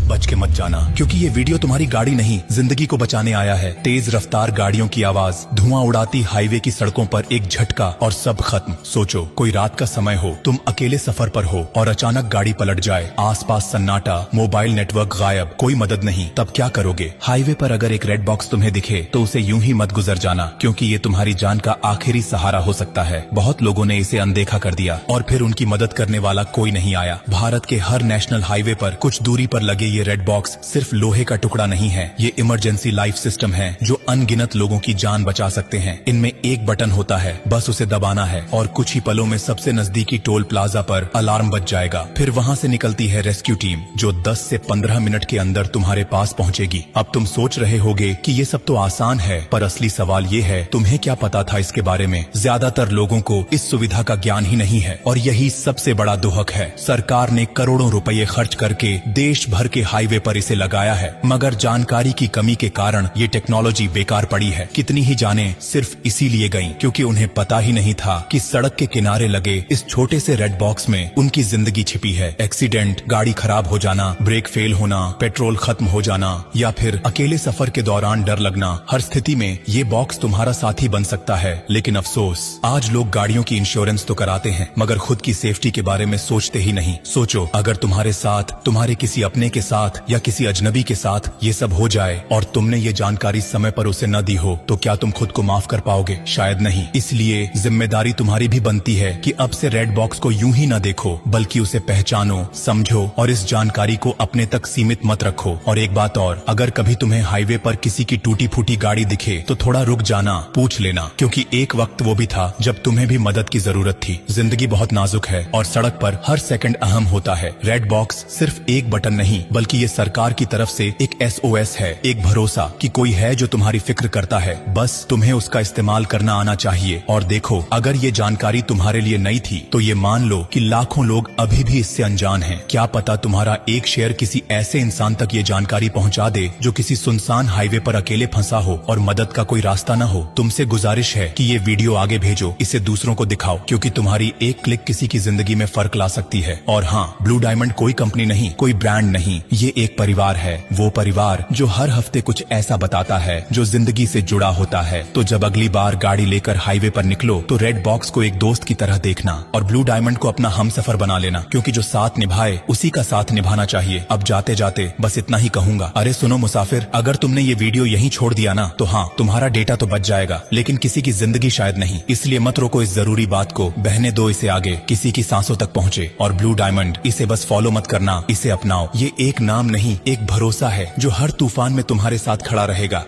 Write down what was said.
बच के मत जाना, क्योंकि ये वीडियो तुम्हारी गाड़ी नहीं जिंदगी को बचाने आया है। तेज रफ्तार गाड़ियों की आवाज, धुआं उड़ाती हाईवे की सड़कों पर एक झटका और सब खत्म। सोचो कोई रात का समय हो, तुम अकेले सफर पर हो और अचानक गाड़ी पलट जाए, आसपास सन्नाटा, मोबाइल नेटवर्क गायब, कोई मदद नहीं, तब क्या करोगे? हाईवे पर अगर एक रेड बॉक्स तुम्हें दिखे तो उसे यूं ही मत गुजर जाना, क्योंकि ये तुम्हारी जान का आखिरी सहारा हो सकता है। बहुत लोगों ने इसे अनदेखा कर दिया और फिर उनकी मदद करने वाला कोई नहीं आया। भारत के हर नेशनल हाईवे पर कुछ दूरी पर लगे ये रेड बॉक्स सिर्फ लोहे का टुकड़ा नहीं है, ये इमरजेंसी लाइफ सिस्टम है जो अनगिनत लोगों की जान बचा सकते हैं। इनमें एक बटन होता है, बस उसे दबाना है और कुछ ही पलों में सबसे नजदीकी टोल प्लाजा पर अलार्म बज जाएगा। फिर वहाँ से निकलती है रेस्क्यू टीम जो 10 से 15 मिनट के अंदर तुम्हारे पास पहुँचेगी। अब तुम सोच रहे होगे कि ये सब तो आसान है, पर असली सवाल ये है तुम्हें क्या पता था इसके बारे में? ज्यादातर लोगों को इस सुविधा का ज्ञान ही नहीं है और यही सबसे बड़ा दुहक है। सरकार ने करोड़ों रुपए खर्च करके देश भर के हाईवे पर इसे लगाया है, मगर जानकारी की कमी के कारण ये टेक्नोलॉजी बेकार पड़ी है। कितनी ही जानें सिर्फ इसीलिए गईं क्योंकि उन्हें पता ही नहीं था कि सड़क के किनारे लगे इस छोटे से रेड बॉक्स में उनकी जिंदगी छिपी है। एक्सीडेंट, गाड़ी खराब हो जाना, ब्रेक फेल होना, पेट्रोल खत्म हो जाना या फिर अकेले सफर के दौरान डर लगना, हर स्थिति में ये बॉक्स तुम्हारा साथी बन सकता है। लेकिन अफसोस, आज लोग गाड़ियों की इंश्योरेंस तो कराते हैं मगर खुद की सेफ्टी के बारे में सोचते ही नहीं। सोचो अगर तुम्हारे साथ, तुम्हारे किसी अपने के साथ या किसी अजनबी के साथ ये सब हो जाए और तुमने ये जानकारी समय पर उसे न दी हो, तो क्या तुम खुद को माफ कर पाओगे? शायद नहीं। इसलिए जिम्मेदारी तुम्हारी भी बनती है कि अब से रेड बॉक्स को यूं ही न देखो, बल्कि उसे पहचानो, समझो और इस जानकारी को अपने तक सीमित मत रखो। और एक बात और, अगर कभी तुम्हें हाईवे पर किसी की टूटी फूटी गाड़ी दिखे तो थोड़ा रुक जाना, पूछ लेना, क्योंकि एक वक्त वो भी था जब तुम्हें भी मदद की जरूरत थी। जिंदगी बहुत नाजुक है और सड़क पर हर सेकंड अहम होता है। रेड बॉक्स सिर्फ एक बटन नहीं, बल्कि ये सरकार की तरफ से एक SOS है, एक भरोसा कि कोई है जो तुम्हारी फिक्र करता है। बस तुम्हें उसका इस्तेमाल करना आना चाहिए। और देखो, अगर ये जानकारी तुम्हारे लिए नई थी तो ये मान लो कि लाखों लोग अभी भी इससे अनजान हैं। क्या पता तुम्हारा एक शेयर किसी ऐसे इंसान तक ये जानकारी पहुंचा दे जो किसी सुनसान हाईवे पर अकेले फंसा हो और मदद का कोई रास्ता न हो। तुमसे गुजारिश है कि ये वीडियो आगे भेजो, इसे दूसरों को दिखाओ, क्योंकि तुम्हारी एक क्लिक किसी की जिंदगी में फर्क ला सकती है। और हाँ, ब्लू डायमंड कोई कंपनी नहीं, कोई ब्रांड नहीं, ये एक परिवार है, वो परिवार जो हर हफ्ते कुछ ऐसा बताता है जो जिंदगी से जुड़ा होता है। तो जब अगली बार गाड़ी लेकर हाईवे पर निकलो तो रेड बॉक्स को एक दोस्त की तरह देखना और ब्लू डायमंड को अपना हमसफर बना लेना, क्योंकि जो साथ निभाए उसी का साथ निभाना चाहिए। अब जाते जाते बस इतना ही कहूंगा, अरे सुनो मुसाफिर, अगर तुमने ये वीडियो यहीं छोड़ दिया ना तो हाँ, तुम्हारा डेटा तो बच जाएगा, लेकिन किसी की जिंदगी शायद नहीं। इसलिए मत रोको इस जरूरी बात को, बहने दो इसे आगे, किसी की सांसों तक पहुँचे। और ब्लू डायमंड, इसे बस फॉलो मत करना, इसे अपनाओ। ये एक नाम नहीं, एक भरोसा है जो हर तूफान में तुम्हारे साथ खड़ा रहेगा।